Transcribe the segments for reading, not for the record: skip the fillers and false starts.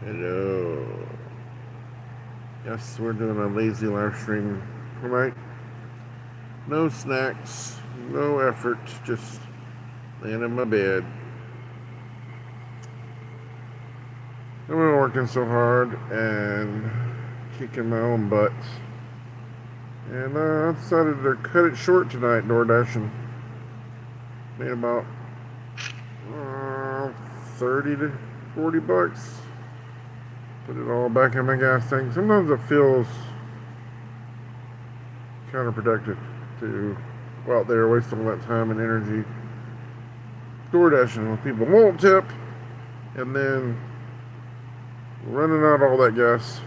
Hello. Yes, we're doing a lazy live stream tonight. No snacks, no effort, just laying in my bed. I've been working so hard and kicking my own butt. And I decided to cut it short tonight, DoorDash, and made about 30 to 40 bucks. Put it all back in my gas tank. Sometimes it feels counterproductive to go out there wasting all that time and energy DoorDashing with people won't tip and then running out all that gas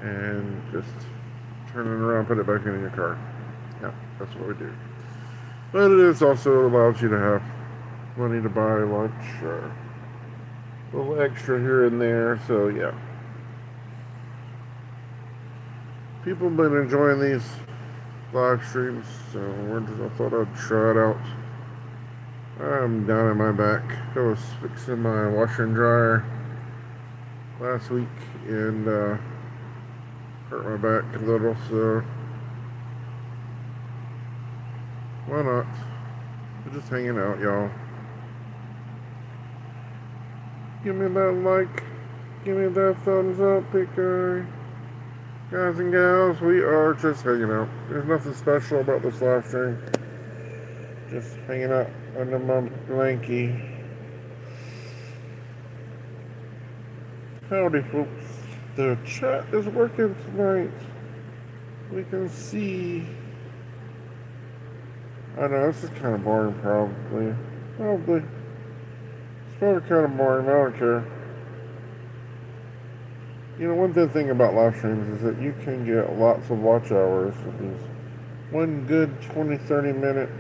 and just turning around, put it back in your car. Yeah, that's what we do. But it is also allows you to have money to buy lunch or a little extra here and there. So yeah, people have been enjoying these live streams, so I thought I'd try it out. I'm down in my back. I was fixing my washer and dryer last week and hurt my back a little, so why not? We're just hanging out, y'all. Give me that like, give me that thumbs up, big guy. Guys and gals, we are just hanging out. There's nothing special about this live stream. Just hanging out under my blankie. Howdy, folks. The chat is working tonight. We can see. I know this is kind of boring, probably. It's probably kind of boring, but I don't care. You know, one good thing about live streams is that you can get lots of watch hours. It is one good 20-30 minute.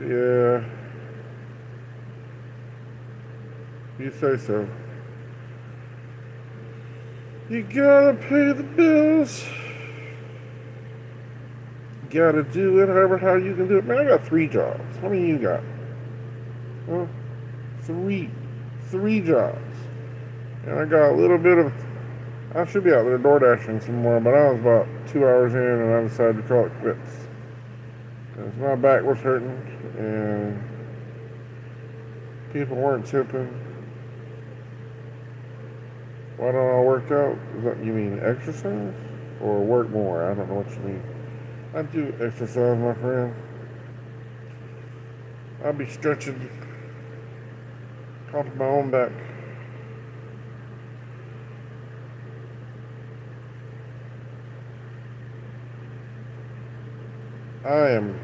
Yeah. You say so. You gotta pay the bills. You gotta do it however how you can do it. Man, I got 3 jobs. How many you got? Huh? 3. 3 jobs. And I got a little bit of... I should be out there door dashing some more, but I was about 2 hours in and I decided to call it quits. Because my back was hurting and people weren't tipping. Why don't I work out? Is that, you mean exercise? Or work more? I don't know what you mean. I do exercise, my friend. I'll be stretching top of my own back. I am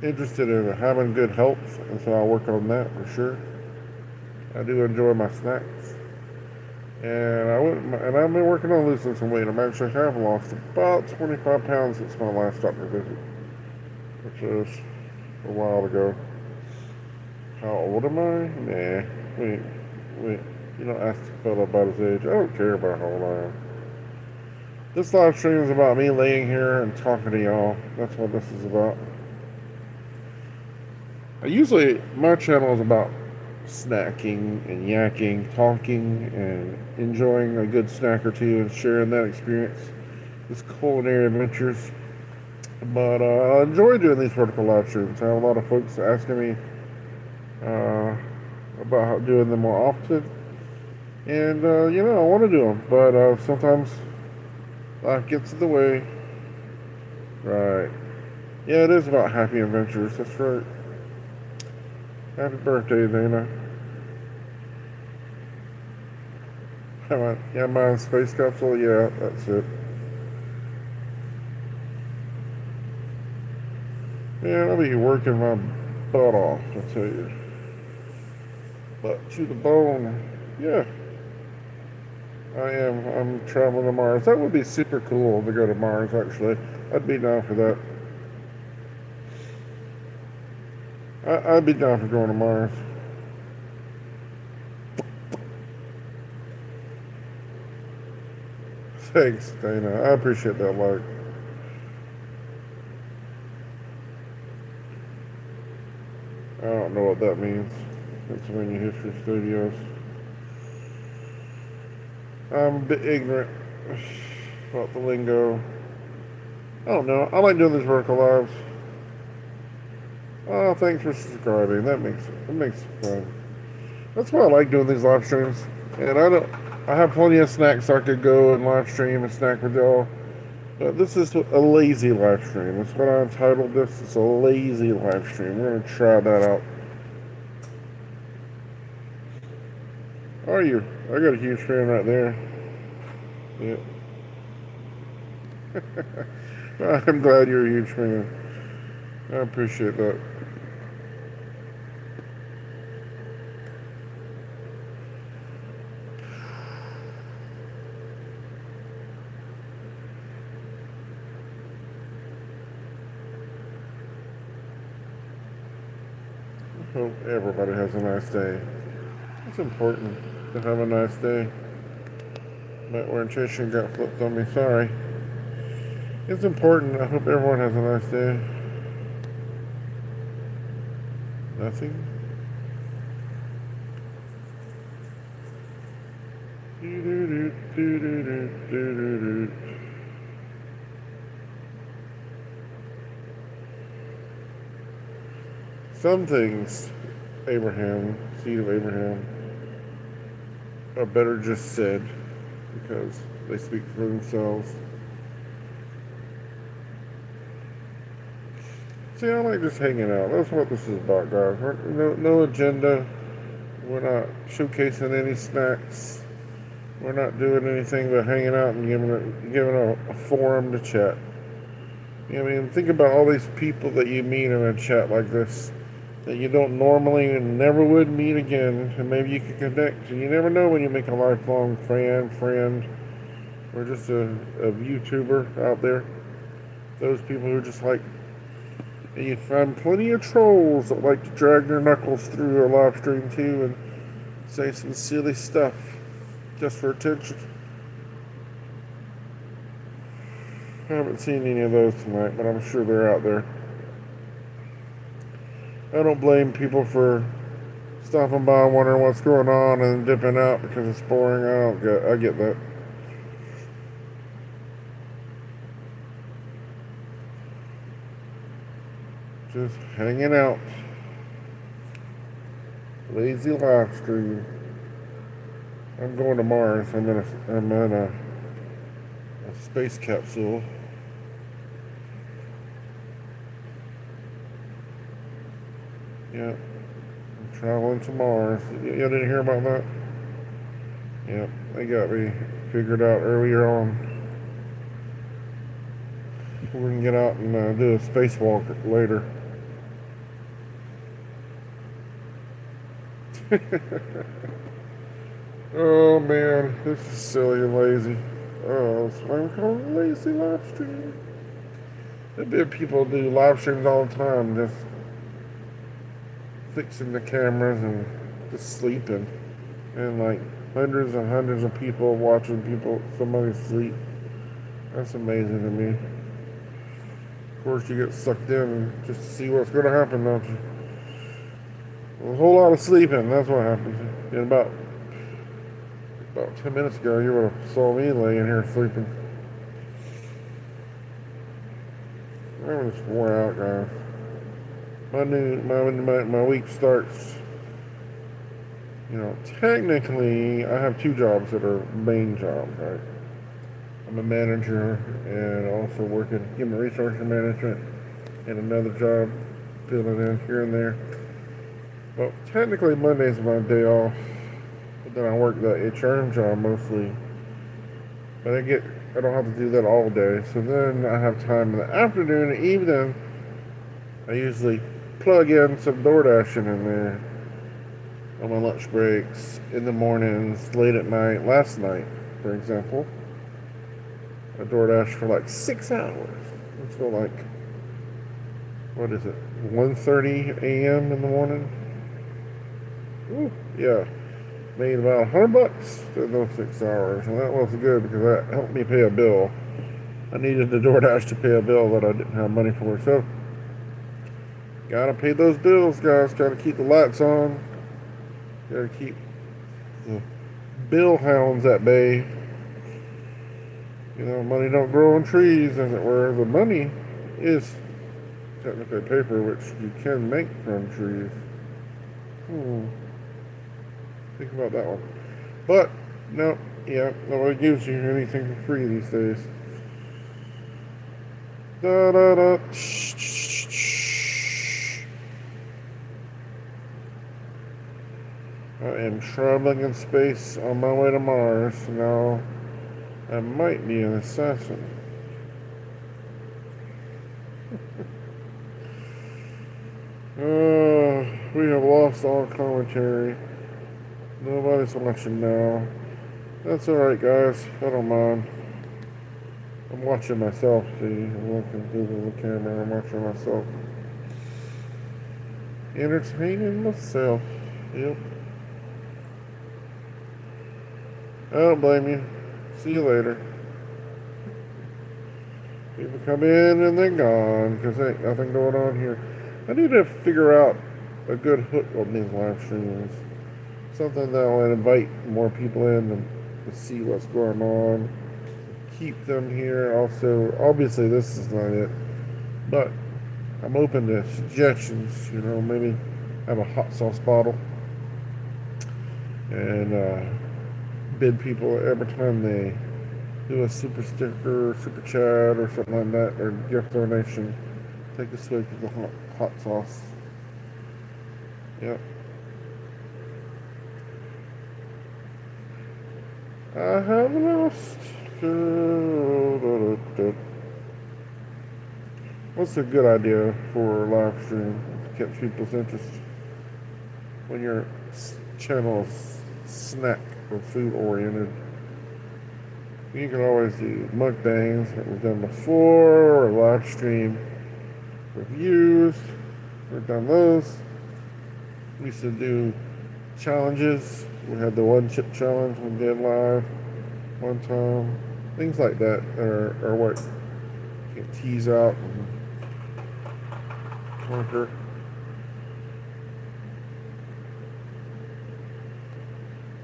interested in having good health, and so I'll work on that for sure. I do enjoy my snacks. And I've been working on losing some weight. I actually have lost about 25 pounds since my last doctor visit, which was a while ago. How old am I? Nah. Wait. You don't ask the fellow about his age. I don't care about how old I am. This live stream is about me laying here and talking to y'all. That's what this is about. My channel is about snacking and yakking, talking, and enjoying a good snack or two and sharing that experience, this culinary adventures. But I enjoy doing these vertical live streams. I have a lot of folks asking me about doing them more often, and I want to do them, but sometimes life gets in the way. Right? Yeah, it is about happy adventures. That's right. Happy birthday, Dana. Yeah, my space capsule. Yeah, that's it. Man, I'll be working my butt off, I tell you. But to the bone, yeah. I am. I'm traveling to Mars. That would be super cool to go to Mars, actually. I'd be down for that. I'd be down for going to Mars. Thanks, Dana. I appreciate that like. I don't know what that means. Pennsylvania History Studios. I'm a bit ignorant about the lingo. I don't know. I like doing these vertical lives. Oh, thanks for subscribing. That makes it fun. That's why I like doing these live streams. And I have plenty of snacks I could go and live stream and snack with y'all. But this is a lazy live stream. That's what I entitled this. It's a lazy live stream. We're gonna try that out. Are you? I got a huge fan right there. Yeah. I'm glad you're a huge fan. I appreciate that. I hope everybody has a nice day. It's important to have a nice day. My orientation got flipped on me. Sorry. It's important. I hope everyone has a nice day. Nothing. Some things, Abraham, seed of Abraham, are better just said because they speak for themselves. See, I like just hanging out. That's what this is about, guys. No agenda. We're not showcasing any snacks. We're not doing anything but hanging out and giving a forum to chat. You know, I mean, think about all these people that you meet in a chat like this that you don't normally and never would meet again, and maybe you can connect. And you never know when you make a lifelong friend, or just a YouTuber out there. Those people who are just like, and you find plenty of trolls that like to drag their knuckles through a live stream too and say some silly stuff just for attention. I haven't seen any of those tonight, but I'm sure they're out there. I don't blame people for stopping by and wondering what's going on and dipping out because it's boring. I get that. Just hanging out. Lazy live stream. I'm going to Mars. I'm in a space capsule. Yeah. I'm traveling to Mars. Y'all didn't hear about that? Yeah. They got me figured out earlier on. We're going to get out and do a spacewalk later. Oh man, this is silly and lazy. Oh, that's why I'm calling it lazy live stream. There'd be people do live streams all the time, just fixing the cameras and just sleeping. And like hundreds and hundreds of people watching somebody sleep. That's amazing to me. Of course, you get sucked in just to see what's going to happen, don't you? A whole lot of sleeping, that's what happens. In about 10 minutes ago, you would have saw me laying here sleeping. I'm just worn out, guys. My week starts. You know, technically, I have two jobs that are main jobs, right? I'm a manager and also work in human resource management and another job, filling in here and there. Well, technically Monday's my day off, but then I work the HRM job mostly. But I don't have to do that all day. So then I have time in the afternoon and evening. I usually plug in some DoorDashing in there on my lunch breaks, in the mornings, late at night. Last night, for example, I DoorDash for like 6 hours. So like, what is it, 1:30 a.m. in the morning? Ooh, yeah, made about $100 in those 6 hours, and that was good because that helped me pay a bill. I needed the DoorDash to pay a bill that I didn't have money for. So, Gotta pay those bills, guys. Gotta keep the lights on. Gotta keep the bill hounds at bay. You know, money don't grow on trees, as it were. The money is technically paper, which you can make from trees. Think about that one. But, no, yeah, nobody gives you anything for free these days. Da da da. Shh, shh, shh. I am traveling in space on my way to Mars. Now, I might be an assassin. We have lost all commentary. Nobody's watching now. That's alright, guys. I don't mind. I'm watching myself, see. I'm looking through the camera. I'm watching myself. Entertaining myself. Yep. I don't blame you. See you later. People come in and they're gone because there ain't nothing going on here. I need to figure out a good hook on these live streams. Something that will invite more people in to see what's going on. Keep them here. Also, obviously this is not it, but I'm open to suggestions. You know, maybe have a hot sauce bottle and bid people every time they do a super sticker, super chat, or something like that, or gift donation. Take a swig of the hot sauce. Yep. I have lost. What's a good idea for a live stream to catch people's interest when your channel is snack or food oriented? You can always do mukbangs that we've done before, or live stream reviews. We've done those. We used to do challenges. We had the one chip challenge we did live one time. Things like that are what you can tease out and conquer.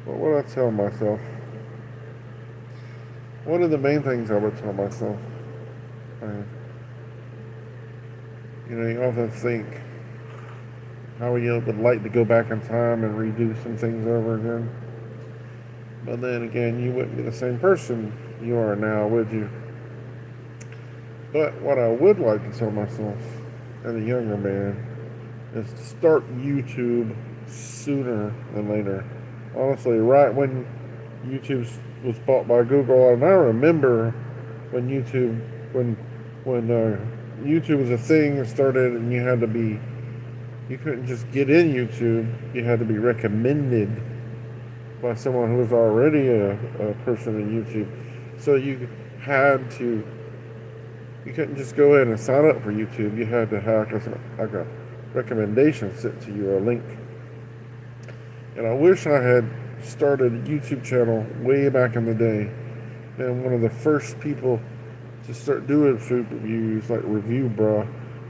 But what I tell myself, one of the main things I would tell myself, you often think how you would like to go back in time and redo some things over again. But then again, you wouldn't be the same person you are now, would you? But what I would like to tell myself as a younger man is to start YouTube sooner than later. Honestly, right when YouTube was bought by Google, and I remember when YouTube was a thing and started, and you couldn't just get in YouTube, you had to be recommended by someone who was already a person in YouTube. So you couldn't just go in and sign up for YouTube. You had to have like a recommendation sent to you, a link. And I wish I had started a YouTube channel way back in the day, and one of the first people to start doing food reviews, like Review Bruh,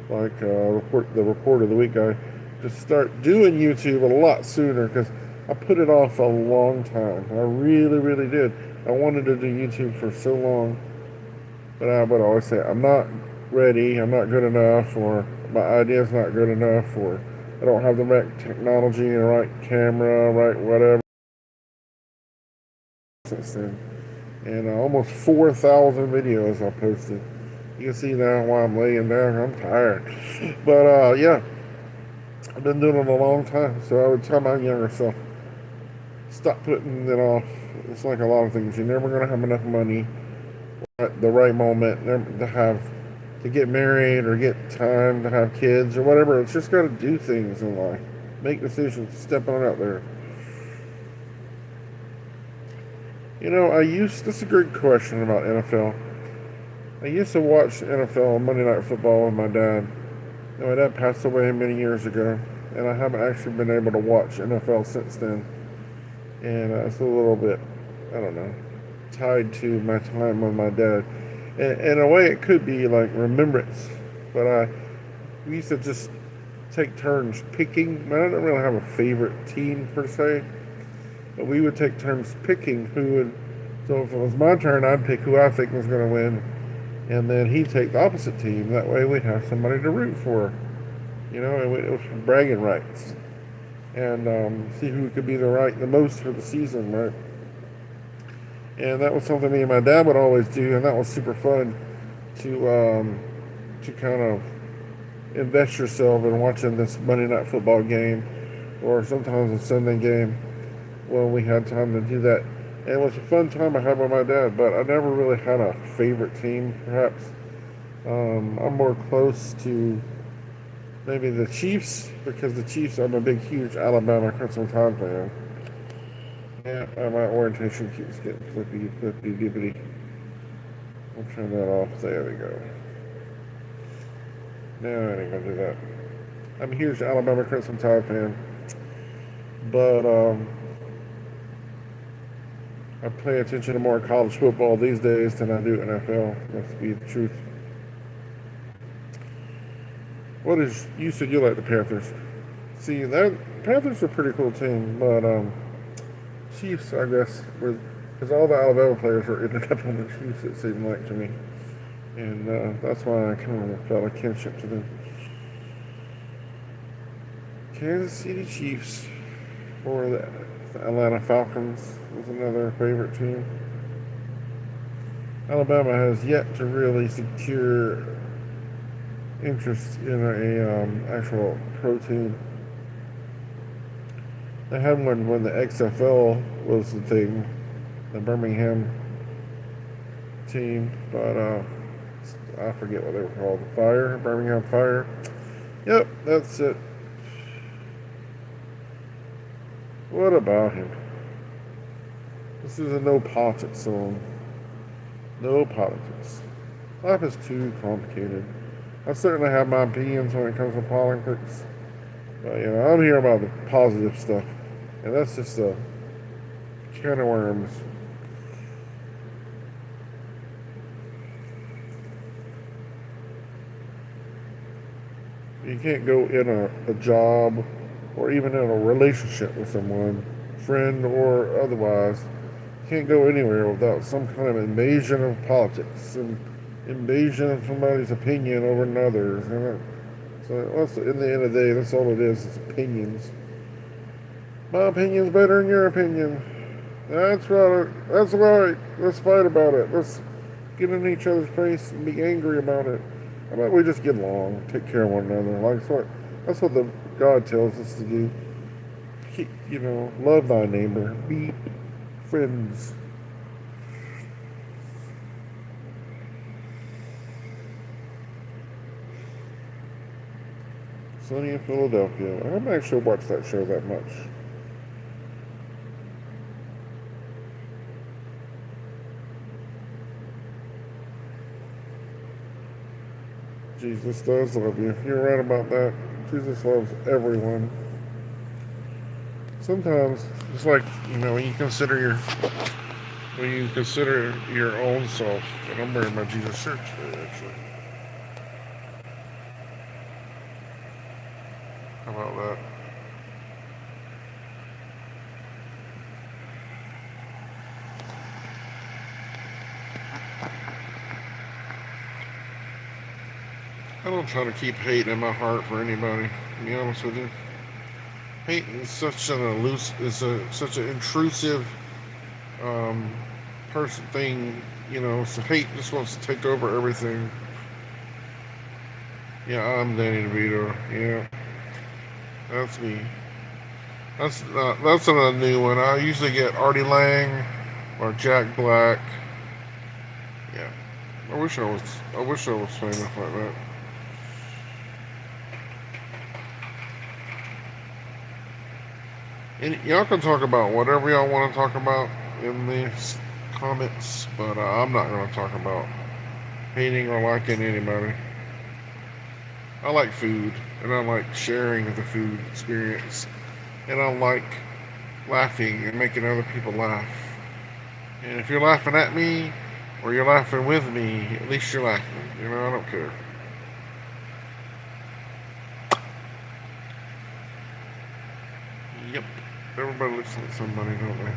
like the Report of the Week guy, to start doing YouTube a lot sooner, because I put it off a long time. I really, really did. I wanted to do YouTube for so long, but I would always say, I'm not ready, I'm not good enough, or my idea's not good enough, or I don't have the right technology, the right camera, right whatever. Since then. And almost 4,000 videos I posted. You can see now why I'm laying down. I'm tired. But yeah, I've been doing it a long time. So I would tell my younger self, stop putting it off. It's like a lot of things. You're never going to have enough money at the right moment to get married or get time to have kids or whatever. It's just got to do things in life. Make decisions. Step on out there. That's a great question about NFL. I used to watch NFL Monday Night Football with my dad. My dad passed away many years ago, and I haven't actually been able to watch NFL since then. And it's a little bit, I don't know, tied to my time with my dad. And in a way, it could be like remembrance. But we used to just take turns picking. I don't really have a favorite team per se, but we would take turns picking who would. So if it was my turn, I'd pick who I think was going to win, and then he'd take the opposite team. That way, we'd have somebody to root for. You know, and it was bragging rights, and see who could be the most for the season, right? And that was something me and my dad would always do, and that was super fun to kind of invest yourself in watching this Monday night football game, or sometimes a Sunday game when we had time to do that. And it was a fun time I had with my dad, but I never really had a favorite team, perhaps. I'm more close to maybe the Chiefs, because the Chiefs, I'm a big, huge Alabama Crimson Tide fan. Yeah, my orientation keeps getting flippy dippity. I'll turn that off. There we go. No, I ain't gonna do that. I'm a huge Alabama Crimson Tide fan, but I pay attention to more college football these days than I do NFL. That's to be the truth. You said you like the Panthers. See, that Panthers are a pretty cool team, but Chiefs, I guess, because all the Alabama players were ended up on the Chiefs, it seemed like to me, and that's why I kind of felt a kinship to them. Kansas City Chiefs, or the Atlanta Falcons was another favorite team. Alabama has yet to really secure interest in a actual pro team. They had one when the XFL was the thing, the Birmingham team, but I forget what they were called. The Birmingham Fire. Yep, that's it. What about him? This is a no politics song. No politics. Life is too complicated. I certainly have my opinions when it comes to politics, but I'm here about the positive stuff, and that's just a can of worms. You can't go in a job or even in a relationship with someone, friend or otherwise. You can't go anywhere without some kind of invasion of politics, some invasion of somebody's opinion over another's. So in the end of the day, that's all it is. It's opinions. My opinion's better than your opinion. That's right. That's right. Let's fight about it. Let's get in each other's face and be angry about it. How about we just get along, take care of one another? That's what the God tells us to do. Love thy neighbor. Be friends. Sunny in Philadelphia. I haven't actually watched that show that much. Jesus does love you. You're right about that. Jesus loves everyone. Sometimes, it's like, when you consider your own self, and I'm wearing my Jesus shirt today, actually. How about that? I don't try to keep hate in my heart for anybody, to be honest with you. Hate is such an intrusive person thing, so hate just wants to take over everything. Yeah, I'm Danny DeVito. Yeah, that's me. That's not a new one. I usually get Artie Lang or Jack Black. Yeah, I wish I was famous like that. And y'all can talk about whatever y'all want to talk about in the comments, but I'm not going to talk about hating or liking anybody. I like food, and I like sharing the food experience, and I like laughing and making other people laugh. And if you're laughing at me, or you're laughing with me, at least you're laughing. I don't care. Yep. Everybody looks like somebody, don't they?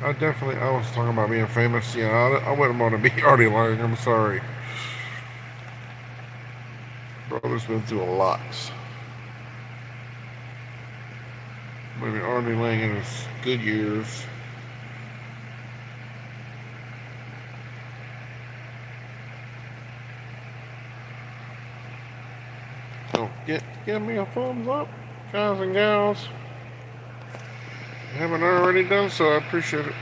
I was talking about being famous. Yeah, I wouldn't want to be Artie Lang. I'm sorry. Brother's been through a lot. Maybe Artie Lang in his good years. So give me a thumbs up, guys and gals. If you haven't already done so, I appreciate it.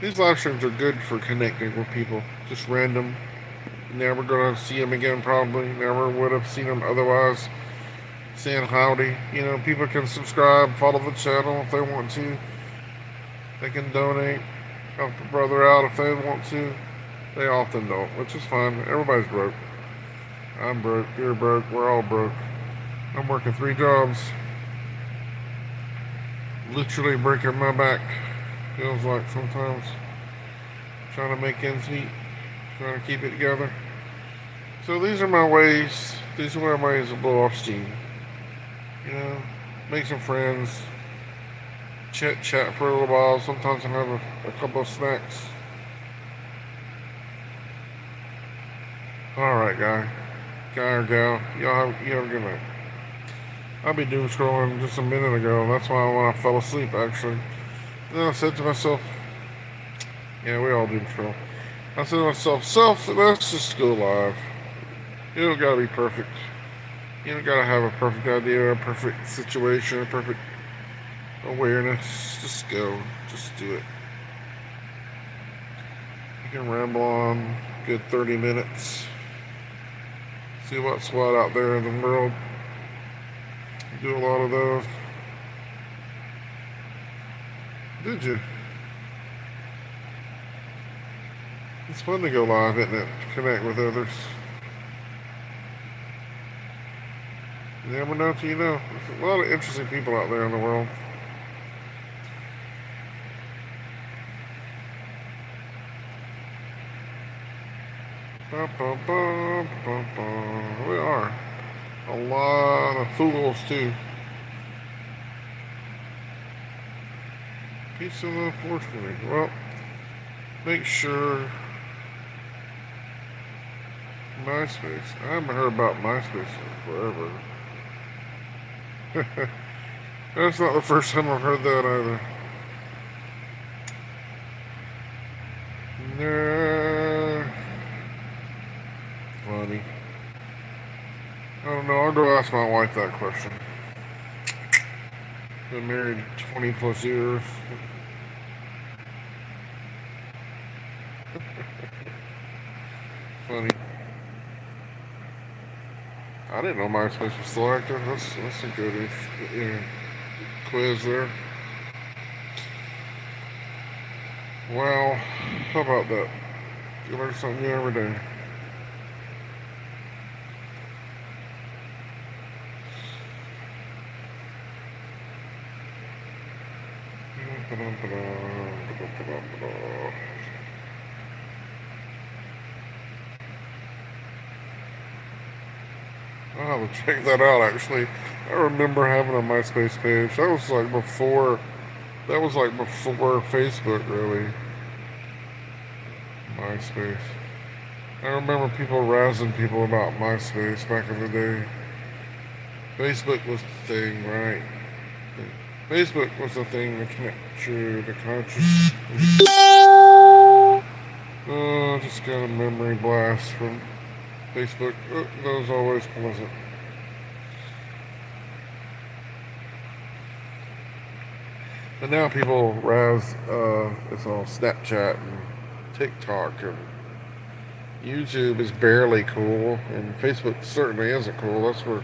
These live streams are good for connecting with people. Just random. Never gonna see them again, probably. Never would have seen them otherwise. Saying howdy. You know, people can subscribe, follow the channel if they want to. They can donate, help a brother out if they want to. They often don't, which is fine. Everybody's broke. I'm broke. You're broke. We're all broke. I'm working 3 jobs. Literally breaking my back. Feels like sometimes. Trying to make ends meet. Trying to keep it together. So these are my ways. These are my ways to blow off steam. You know, make some friends. Chat for a little while. Sometimes I have a couple of snacks. Alright, guy or gal. You have a good night. I'll be doom scrolling just a minute ago. That's why when I fell asleep, actually. Then I said to myself, yeah, we all doom scroll. I said to myself, let's just go live. You don't gotta be perfect. You don't gotta have a perfect idea, a perfect situation, a perfect awareness. Just go. Just do it. You can ramble on a good 30 minutes. See what's what out there in the world. Do a lot of those. Did you? It's fun to go live, isn't it? Connect with others. You never know till you know. There's a lot of interesting people out there in the world. We are. A lot of fools, too. Peace and love, 420. Well, make sure. MySpace. I haven't heard about MySpace in forever. That's not the first time I've heard that either. Nah. Funny. I don't know. I'll go ask my wife that question. Been married 20 plus years. Funny. I didn't know MySpace was still active. That's a good quiz there. Well, how about that? You learn something new every day. I'll have to check that out, actually. I remember having a MySpace page. That was like before Facebook, really. MySpace. I remember people razzing people about MySpace back in the day. Facebook was the thing, right? Facebook was the thing to connect you to conscious. Oh, just got a memory blast from Facebook. That was always pleasant. But now people razz, it's all Snapchat and TikTok, and YouTube is barely cool, and Facebook certainly isn't cool. That's for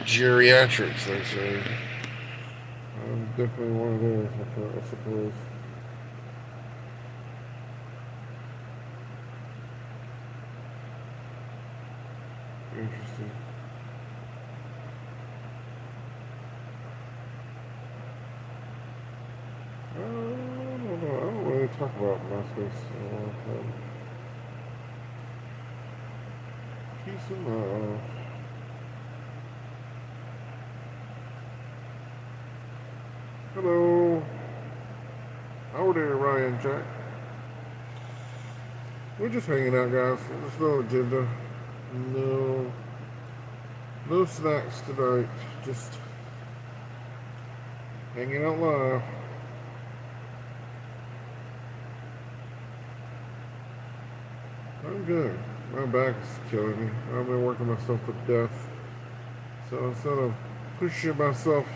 geriatrics, they say. I'm definitely one of those, I suppose. Interesting. I don't know. I don't really talk about MySpace in a long time. Peace and love. Hello. How are there, Ryan Jack? We're just hanging out, guys. There's no agenda. No. No snacks tonight. Just hanging out live. I'm good. My back is killing me. I've been working myself to death. So instead of pushing myself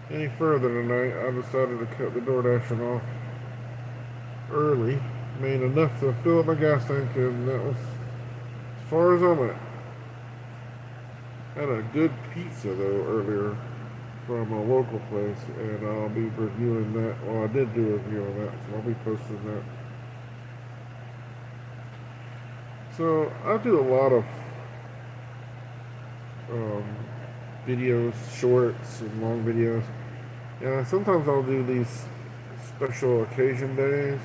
any further tonight, I decided to cut the door dashing off early. Made enough to fill up my gas tank, and that was as far as I went. Had a good pizza though earlier from a local place, and I'll be reviewing that. Well, I did do a review on that, so I'll be posting that. So I do a lot of videos, shorts, and long videos. And sometimes I'll do these special occasion days.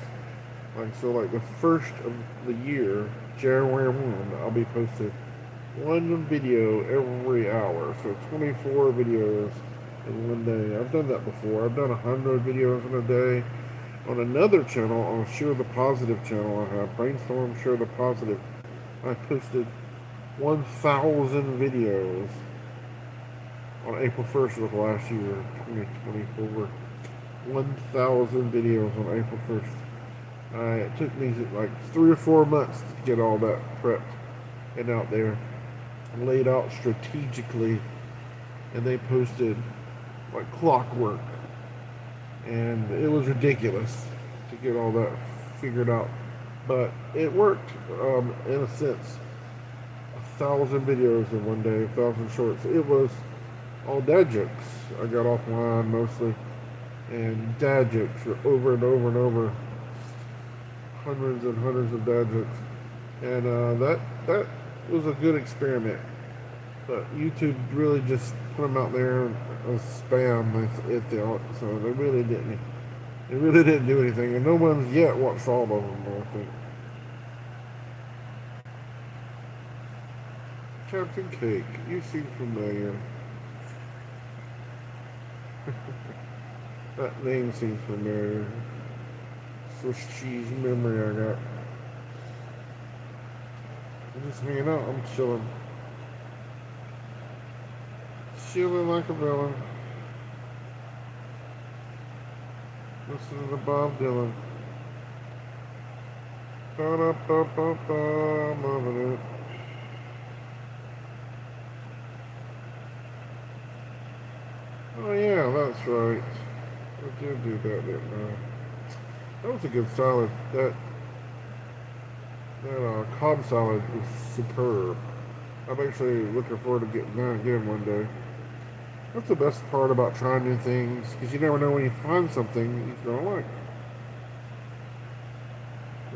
Like the first of the year, January 1, I'll be posting one video every hour. So 24 videos in one day. I've done that before. I've done 100 videos in a day. On another channel, on Share the Positive channel, I have BRAiNStORM Share the Positive. I posted 1,000 videos on April 1st of last year, 2024. 1,000 videos on April 1st. It took me like 3 or 4 months to get all that prepped and out there, laid out strategically, and they posted like clockwork. And it was ridiculous to get all that figured out. But it worked in a sense. 1,000 videos in one day, 1,000 shorts. It was all dad jokes. I got offline mostly, and dad jokes were over and over and over. Hundreds and hundreds of dad jokes, and that was a good experiment. But YouTube really just put them out there as spam, if they are. So they really didn't. They really didn't do anything, and no one's yet watched all of them, I think. Captain Cake, you seem familiar. That name seems familiar. Swiss cheese memory I got. I'm just hanging out. I'm chilling. Chilling like a villain. Listening to Bob Dylan. Ba-da-ba-ba-ba, I'm loving it. Oh yeah, that's right. I did do that, didn't I? That was a good salad. That Cobb salad was superb. I'm actually looking forward to getting that again one day. That's the best part about trying new things, because you never know when you find something you're gonna like.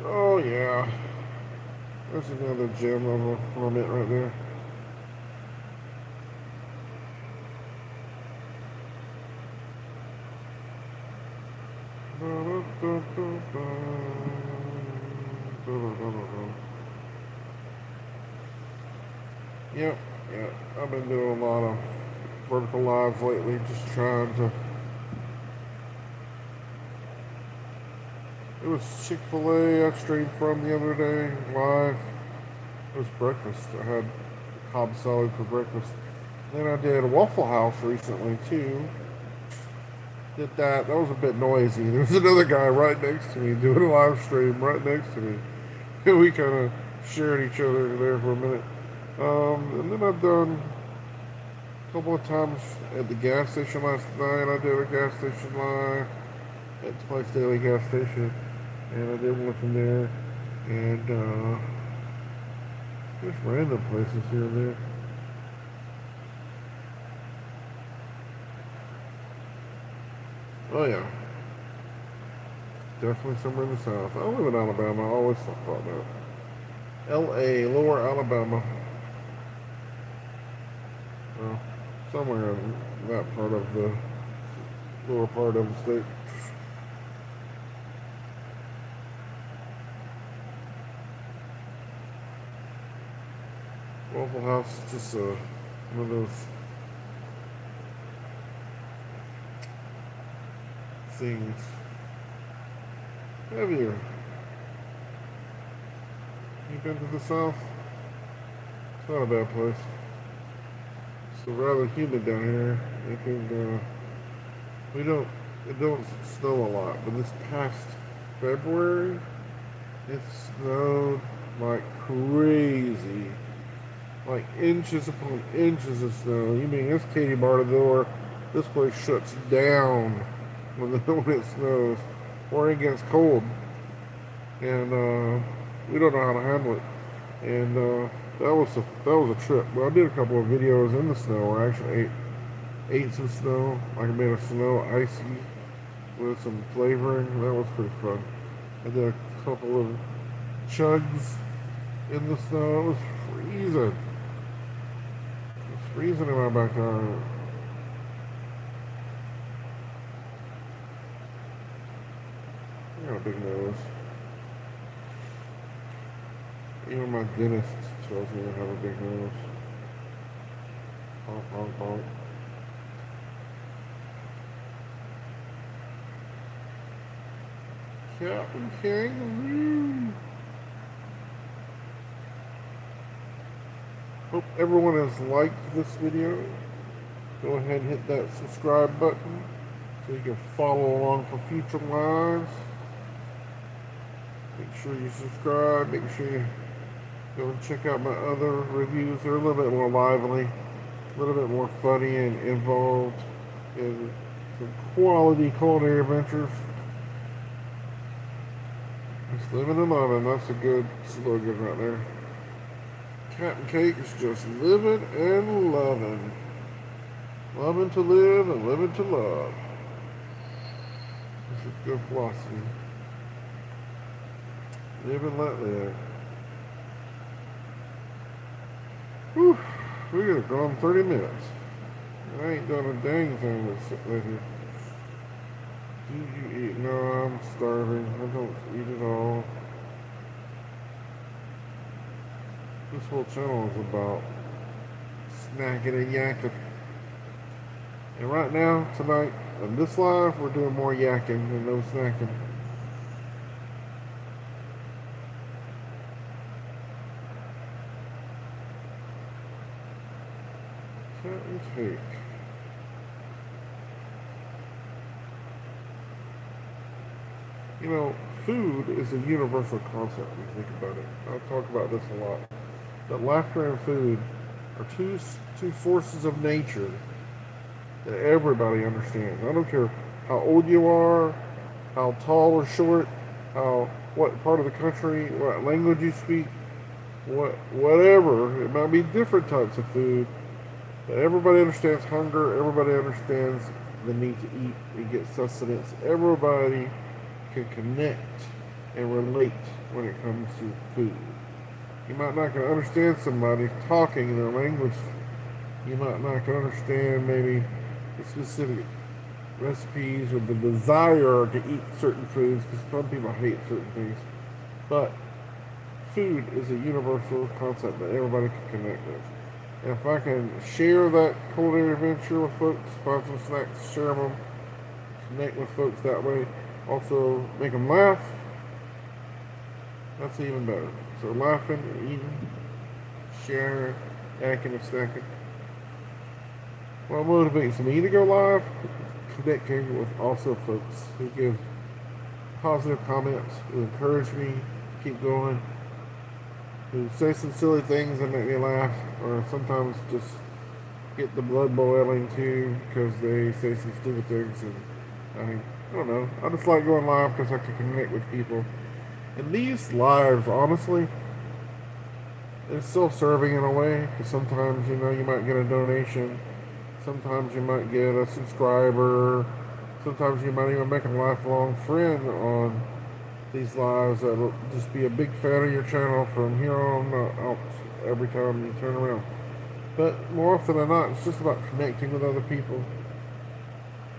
Oh yeah, there's another gem of a comment right there. Yep, I've been doing a lot of vertical lives lately, just trying to. It was Chick-fil-A I streamed from the other day, live. It was breakfast. I had Cobb salad for breakfast. Then I did a Waffle House recently, too. Did that. That was a bit noisy. There was another guy right next to me doing a live stream right next to me. We kind of shared each other there for a minute. And then I've done a couple of times at the gas station last night. I did a gas station live at Twice Daily gas station, and I did one from there, and just random places here and there. Oh yeah, definitely somewhere in the South. I live in Alabama. I always thought about that. L.A., Lower Alabama. Well, somewhere in that part of the lower part of the state. Waffle House is just one of those things heavier. You been to the South? It's not a bad place. It's rather humid down here. It don't snow a lot, but this past February, it snowed like crazy. Like inches upon inches of snow. You mean it's Katie bar the door? This place shuts down when it snows, or it gets cold, and we don't know how to handle it. And that was a trip. Well, I did a couple of videos in the snow. Where I actually ate some snow. Like I made a snow icy with some flavoring. That was pretty fun. I did a couple of chugs in the snow. It was freezing. It was freezing in my backyard. I got a big nose. Even my dentist tells me I have a big nose. Honk, honk, honk. Captain Kangaroo. Hope everyone has liked this video. Go ahead and hit that subscribe button so you can follow along for future lives. Make sure you subscribe. Make sure you go and check out my other reviews. They're a little bit more lively, a little bit more funny and involved in some quality culinary adventures. Just living and loving. That's a good slogan right there. Captain Cake is just living and loving. Loving to live and living to love. This is good philosophy. Live and let live. Whew. We could have gone 30 minutes. I ain't done a dang thing but sit right here. Do you eat? No, I'm starving. I don't eat at all. This whole channel is about snacking and yakking. And right now, tonight, on this live, we're doing more yakking and no snacking. Captain Cake. You know, food is a universal concept when you think about it. I talk about this a lot. But laughter and food are two forces of nature that everybody understands. I don't care how old you are, how tall or short, what part of the country, what language you speak, whatever. It might be different types of food, but everybody understands hunger. Everybody understands the need to eat and get sustenance. Everybody can connect and relate when it comes to food. You might not can understand somebody talking in their language. You might not can understand maybe the specific recipes or the desire to eat certain foods, because some people hate certain things. But food is a universal concept that everybody can connect with. And if I can share that culinary adventure with folks, find some snacks, share them, connect with folks that way, also make them laugh, that's even better. So laughing, eating, sharing, acting, and snacking. What motivates me to go live? Connecting with also folks who give positive comments, who encourage me to keep going, who say some silly things that make me laugh, or sometimes just get the blood boiling too because they say some stupid things. And I don't know. I just like going live because I can connect with people. And these lives, honestly, it's self-serving in a way, because sometimes, you know, you might get a donation. Sometimes you might get a subscriber. Sometimes you might even make a lifelong friend on these lives that'll just be a big fan of your channel from here on out every time you turn around. But more often than not, it's just about connecting with other people.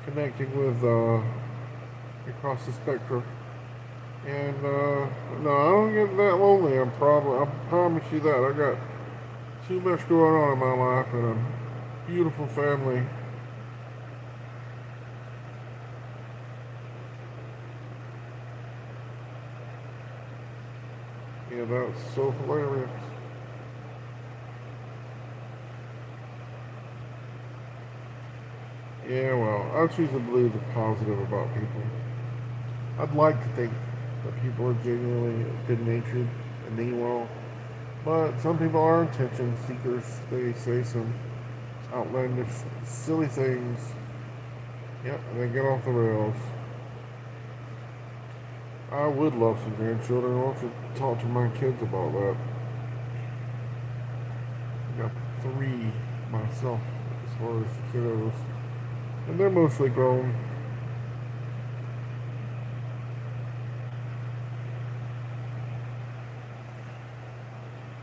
Connecting with across the spectrum. And no, I don't get that lonely. I promise you that. I got too much going on in my life and a beautiful family Yeah, that's so hilarious. Yeah, well, I choose to believe the positive about people. I'd like to think that people are genuinely good natured and mean well, but some people are attention seekers. They say some outlandish, silly things. Yep, and they get off the rails. I would love some grandchildren. I want to talk to my kids about that. I got three myself as far as the kiddos, and they're mostly grown.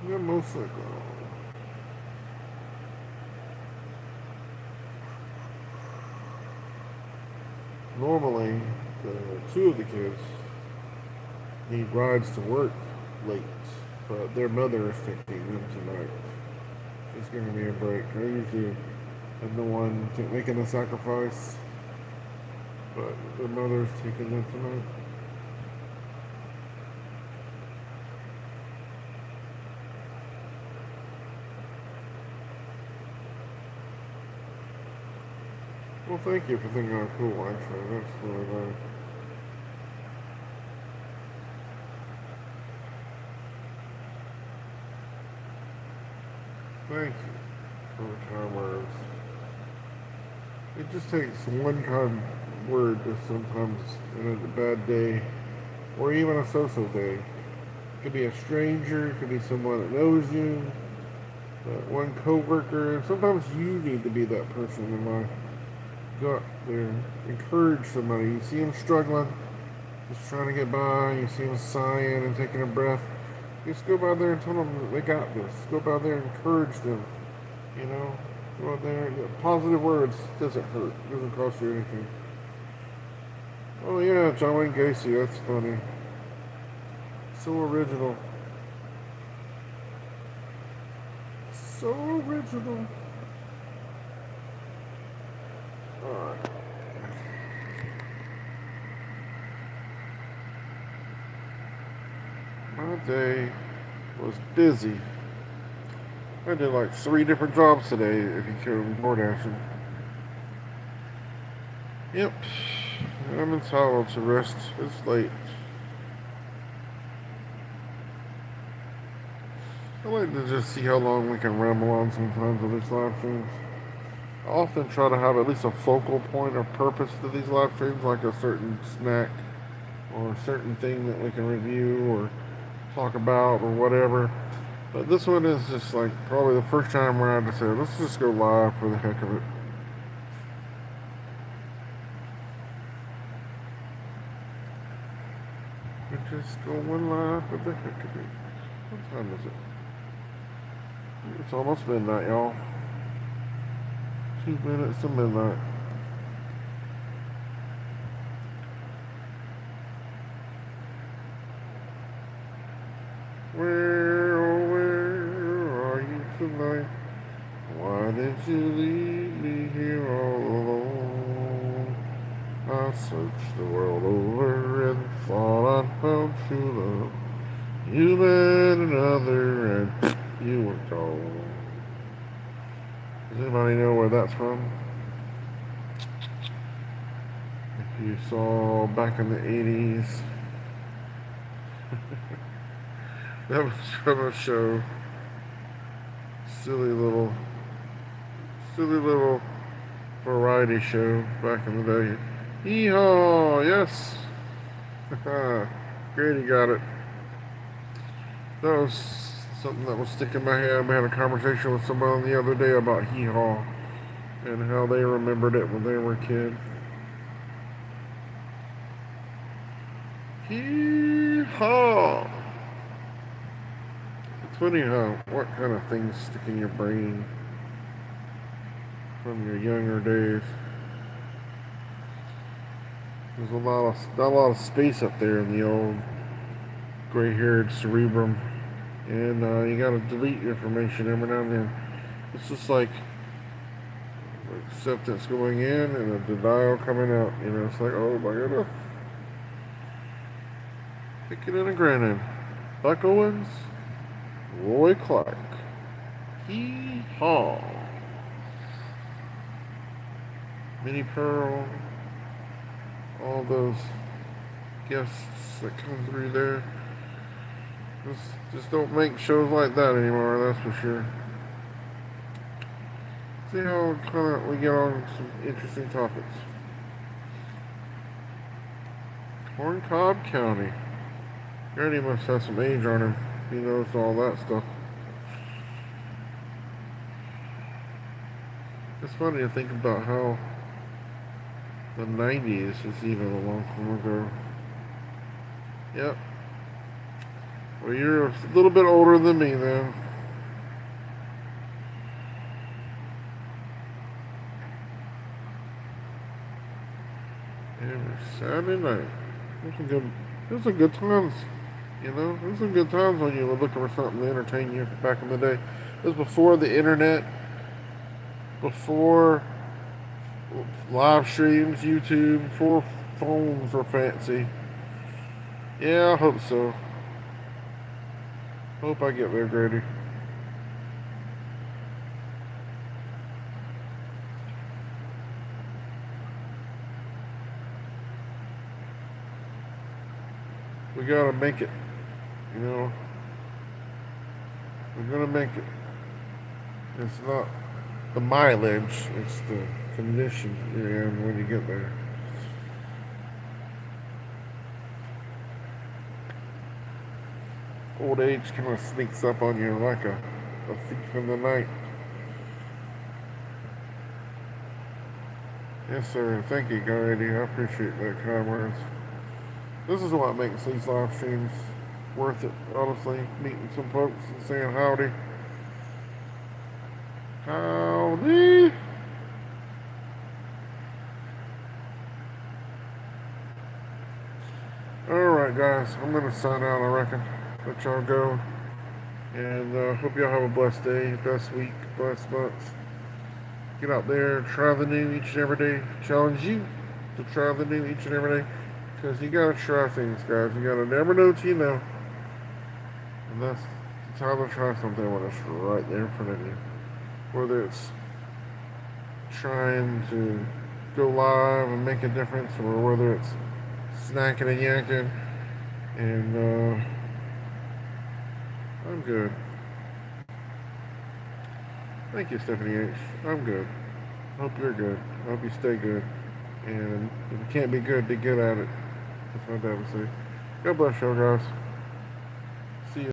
They're mostly grown. Normally, the two of the kids need rides to work late, but their mother is taking them tonight. It's going to be a break. I usually am the one making the sacrifice, but their mother is taking them tonight. Well, thank you for thinking I'm cool, actually. That's really nice. Thank you for the kind words. It just takes one kind word to sometimes, in a bad day, or even a so-so day. It could be a stranger, it could be someone that knows you, one coworker. Sometimes you need to be that person in life. Go out there, encourage somebody. You see them struggling, just trying to get by. You see them sighing and taking a breath. Just go by there and tell them that they got this. Go by there and encourage them. You know, go out there. Positive words doesn't hurt. It doesn't cost you anything. Oh yeah, John Wayne Gacy. That's funny. So original. So original. Alright. My day was busy. I did like 3 different jobs today, if you count DoorDashing. Yep. I'm entitled to rest. It's late. I like to just see how long we can ramble on sometimes with these live streams. I often try to have at least a focal point or purpose to these live streams, like a certain snack or a certain thing that we can review or talk about or whatever. But this one is just like probably the first time where I decided let's just go live for the heck of it. We're just going live for the heck of it. What time is it? It's almost midnight, y'all. 2 minutes to midnight. Where, oh, where are you tonight? Why did you leave me here all alone? I searched the world over and thought I'd found true love. You met another and you were gone. Does anybody know where that's from? If you saw back in the 80s, that was from a show. Silly little variety show back in the day. Hee-haw, yes. Grady got it. That was something that was sticking in my head. We had a conversation with someone the other day about hee-haw and how they remembered it when they were a kid. Hee-haw. It's funny how what kind of things stick in your brain from your younger days. There's not a lot of space up there in the old gray-haired cerebrum, and you gotta delete information every now and then. It's just like acceptance going in and a denial coming out. You know, it's like, oh my goodness, take it in and granted. Buck Owens, Roy Clark. Hee-haw. Minnie Pearl, all those guests that come through there. Just don't make shows like that anymore, that's for sure. See how kind of we get on some interesting topics. Corn Cob County. Granny must have some age on him. He knows all that stuff. It's funny to think about how the 90s is even a long time ago. Yep. Well, you're a little bit older than me then. Every Saturday night. Those are good times. You know, those are good times when you were looking for something to entertain you back in the day. It was before the internet, before live streams, YouTube, before phones were fancy. Yeah, I hope so. Hope I get there, Grady. We gotta make it. You know, we're gonna make it. It's not the mileage, it's the condition you're in when you get there. Old age kind of sneaks up on you like a thief in the night. Yes, sir. Thank you, Grady. I appreciate that kind words. This is what makes these live streams worth it, honestly. Meeting some folks and saying howdy. Howdy! Alright, guys. I'm going to sign out, I reckon. Let y'all go. And hope y'all have a blessed day, blessed week, blessed month. Get out there, try the new each and every day. Challenge you to try the new each and every day. Because you gotta try things, guys. You gotta never know till you know. And that's the time to try something when it's right there in front of you. Whether it's trying to go live and make a difference, or whether it's snacking and yanking. And I'm good. Thank you, Stephanie H. I'm good. Hope you're good. Hope you stay good. And if you can't be good at it. That's what my dad would say. God bless y'all, guys.